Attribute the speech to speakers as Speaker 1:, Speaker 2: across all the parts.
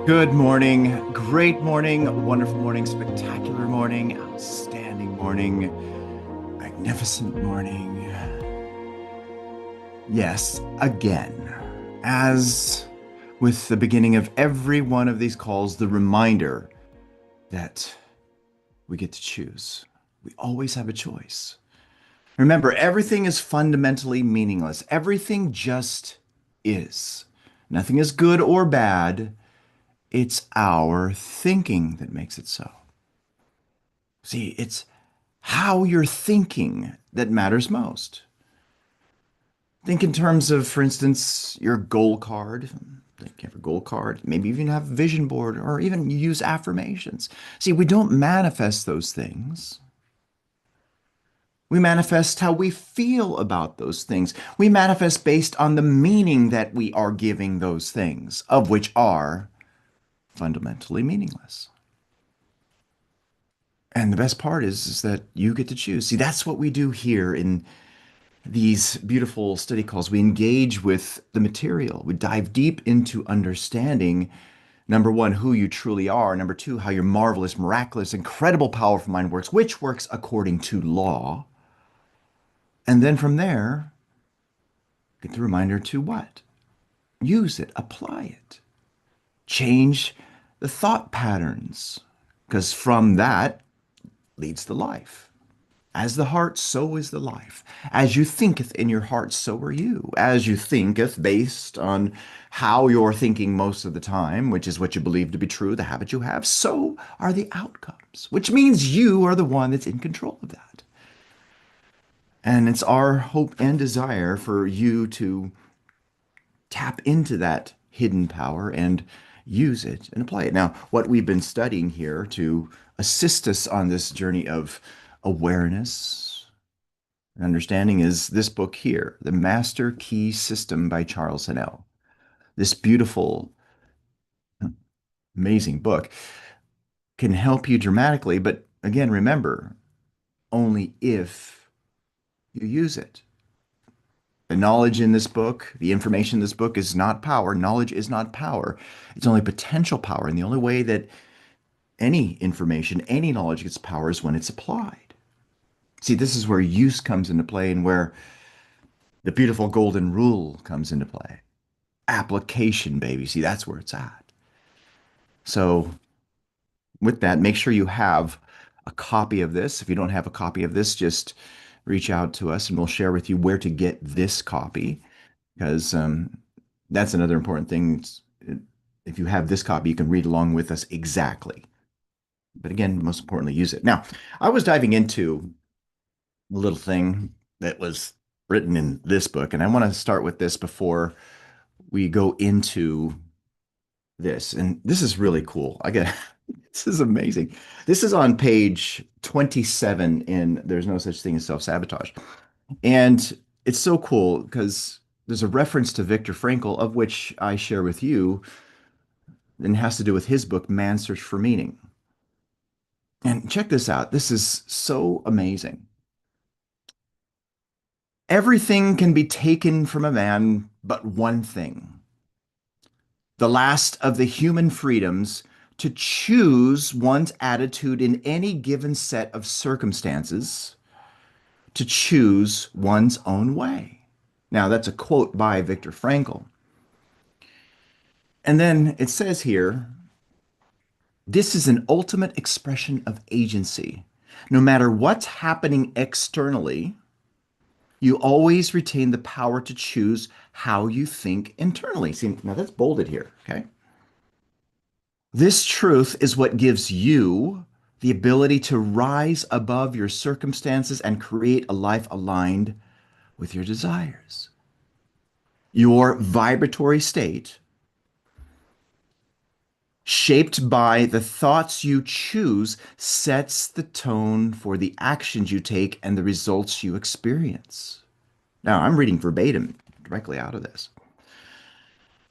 Speaker 1: Good morning, great morning, wonderful morning, spectacular morning, outstanding morning, magnificent morning. Yes, again, as with the beginning of every one of these calls, the reminder that we get to choose. We always have a choice. Remember, everything is fundamentally meaningless. Everything just is. Nothing is good or bad. It's our thinking that makes it so. See, it's how you're thinking that matters most. Think in terms of, for instance, your goal card. Think you have a goal card. Maybe even have a vision board, or even you use affirmations. See, we don't manifest those things. We manifest how we feel about those things. We manifest based on the meaning that we are giving those things, of which are fundamentally meaningless. And the best part is that you get to choose. See, that's what we do here in these beautiful study calls. We engage with the material. We dive deep into understanding, number one, who you truly are. Number two, how your marvelous, miraculous, incredible, powerful mind works, which works according to law. And then from there, get the reminder to what? Use it, apply it, change the thought patterns, because from that leads to life. As the heart, so is the life. As you thinketh in your heart, so are you. As you thinketh, based on how you're thinking most of the time, which is what you believe to be true, the habit you have, so are the outcomes, which means you are the one that's in control of that. And it's our hope and desire for you to tap into that hidden power and use it and apply it. Now, what we've been studying here to assist us on this journey of awareness and understanding is this book here, The Master Key System by Charles Haanel. This beautiful, amazing book can help you dramatically, but again, remember, only if you use it. The knowledge in this book, the information in this book is not power. Knowledge is not power. It's only potential power. And the only way that any information, any knowledge gets power is when it's applied. See, this is where use comes into play and where the beautiful golden rule comes into play. Application, baby. See, that's where it's at. So, with that, make sure you have a copy of this. If you don't have a copy of this, just reach out to us and we'll share with you where to get this copy because that's another important thing. If you have this copy, you can read along with us exactly. But again, most importantly, use it. Now, I was diving into a little thing that was written in this book, and I want to start with this before we go into this. And this is really cool. This is amazing. This is on page 27 in There's No Such Thing as Self-Sabotage. And it's so cool because there's a reference to Viktor Frankl, of which I share with you, and it has to do with his book, Man's Search for Meaning. And check this out. This is so amazing. Everything can be taken from a man but one thing, the last of the human freedoms to choose one's attitude in any given set of circumstances, to choose one's own way. Now, that's a quote by Viktor Frankl. And then it says here, this is an ultimate expression of agency. No matter what's happening externally, you always retain the power to choose how you think internally. See, now that's bolded here, okay? This truth is what gives you the ability to rise above your circumstances and create a life aligned with your desires. Your vibratory state, shaped by the thoughts you choose, sets the tone for the actions you take and the results you experience. Now, I'm reading verbatim directly out of this.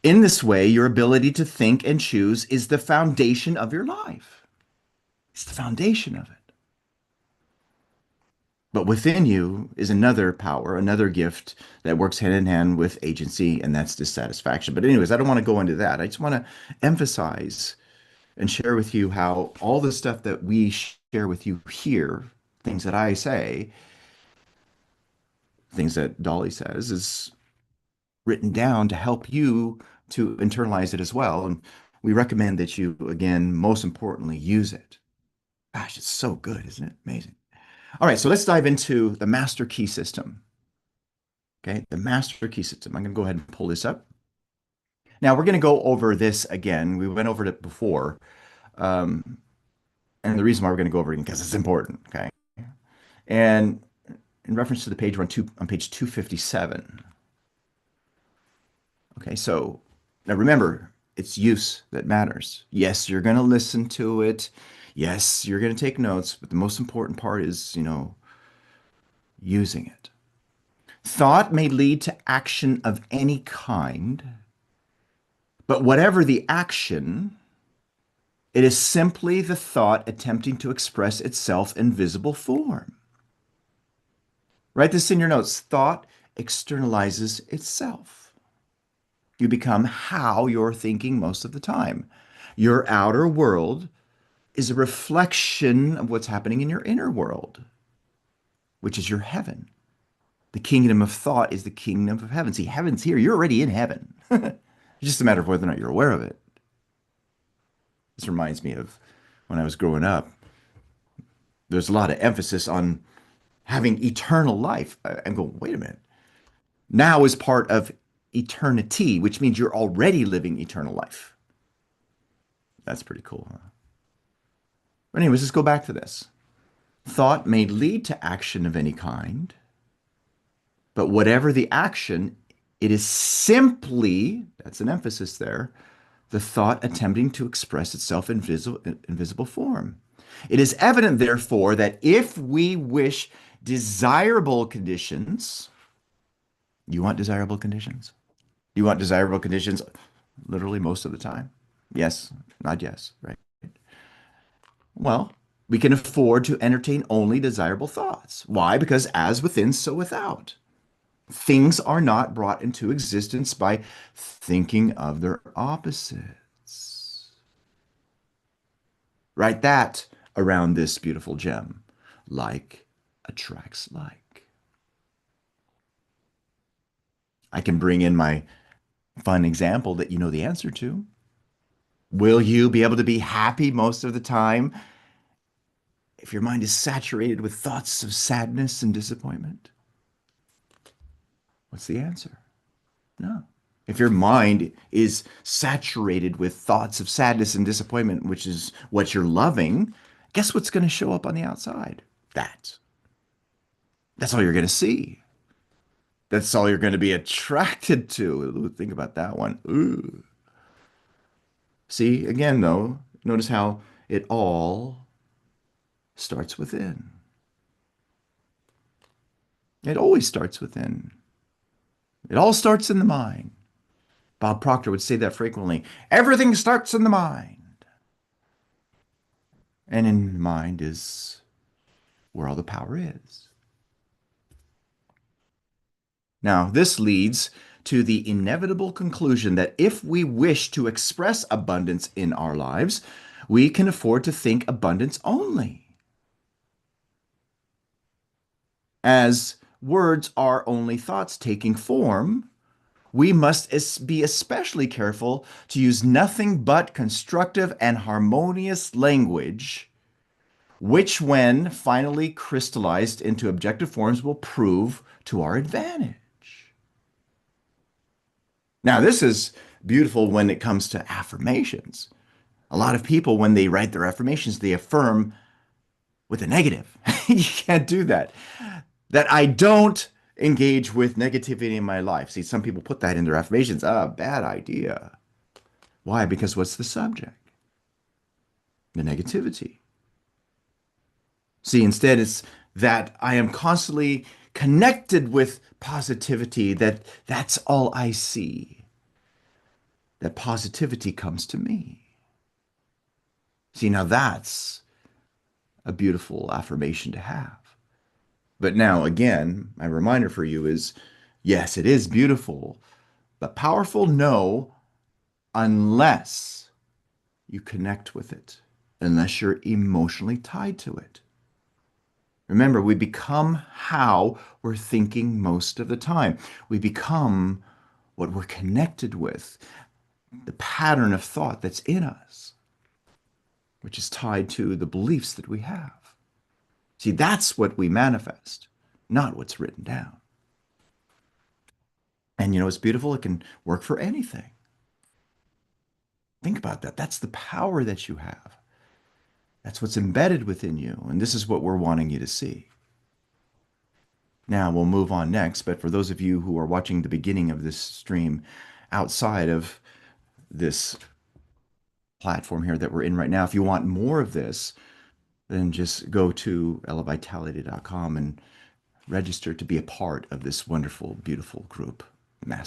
Speaker 1: In this way, your ability to think and choose is the foundation of your life. It's the foundation of it. But within you is another power, another gift that works hand in hand with agency, and that's dissatisfaction. But, anyways, I don't want to go into that. I just want to emphasize and share with you how all the stuff that we share with you here, things that I say, things that Dolly says, is written down to help you to internalize it as well. And we recommend that you, again, most importantly, use it. Gosh, it's so good, isn't it? Amazing. All right, so let's dive into the master key system. Okay, the master key system. I'm going to go ahead and pull this up. Now, we're going to go over this again. We went over it before. Um, and the reason why we're going to go over it because it's important. Okay. And in reference to the page on page 257. Okay, so now remember, it's use that matters. Yes, you're going to listen to it. Yes, you're going to take notes, but the most important part is, using it. Thought may lead to action of any kind, but whatever the action, it is simply the thought attempting to express itself in visible form. Write this in your notes. Thought externalizes itself. You become how you're thinking most of the time. Your outer world is a reflection of what's happening in your inner world, which is your heaven. The kingdom of thought is the kingdom of heaven. See, heaven's here. You're already in heaven. It's just a matter of whether or not you're aware of it. This reminds me of when I was growing up. There's a lot of emphasis on having eternal life. I'm going, wait a minute. Now is part of eternity, which means you're already living eternal life. That's pretty cool, huh? But anyways, let's go back to this. Thought may lead to action of any kind, but whatever the action, it is simply, that's an emphasis there, the thought attempting to express itself in visible form. It is evident, therefore, that if we wish desirable conditions, you want desirable conditions? You want desirable conditions literally most of the time? Yes, not yes, right? Well, we can afford to entertain only desirable thoughts. Why? Because as within, so without. Things are not brought into existence by thinking of their opposites. Write that around this beautiful gem. Like attracts like. I can bring in my fun example that you know the answer to. Will you be able to be happy most of the time if your mind is saturated with thoughts of sadness and disappointment? What's the answer? No. If your mind is saturated with thoughts of sadness and disappointment, which is what you're loving, guess what's going to show up on the outside? That. That's all you're going to see. That's all you're going to be attracted to. Ooh, think about that one. Ooh. See, again, though, notice how it all starts within. It always starts within. It all starts in the mind. Bob Proctor would say that frequently. Everything starts in the mind. And in the mind is where all the power is. Now, this leads to the inevitable conclusion that if we wish to express abundance in our lives, we can afford to think abundance only. As words are only thoughts taking form, we must be especially careful to use nothing but constructive and harmonious language, which, when finally crystallized into objective forms, will prove to our advantage. Now, this is beautiful when it comes to affirmations. A lot of people, when they write their affirmations, they affirm with a negative. You can't do that. That I don't engage with negativity in my life. See, some people put that in their affirmations. Ah, bad idea. Why? Because what's the subject? The negativity. See, instead, it's that I am constantly connected with positivity, that's all I see. That positivity comes to me. See, now that's a beautiful affirmation to have. But now, again, my reminder for you is yes, it is beautiful, but powerful, no, unless you connect with it, unless you're emotionally tied to it. Remember, we become how we're thinking most of the time. We become what we're connected with, the pattern of thought that's in us, which is tied to the beliefs that we have. See, that's what we manifest, not what's written down. And you know, it's beautiful. It can work for anything. Think about that. That's the power that you have. That's what's embedded within you. And this is what we're wanting you to see. Now we'll move on next. But for those of you who are watching the beginning of this stream outside of this platform here that we're in right now, if you want more of this, then just go to elevitality.com and register to be a part of this wonderful, beautiful group. Master.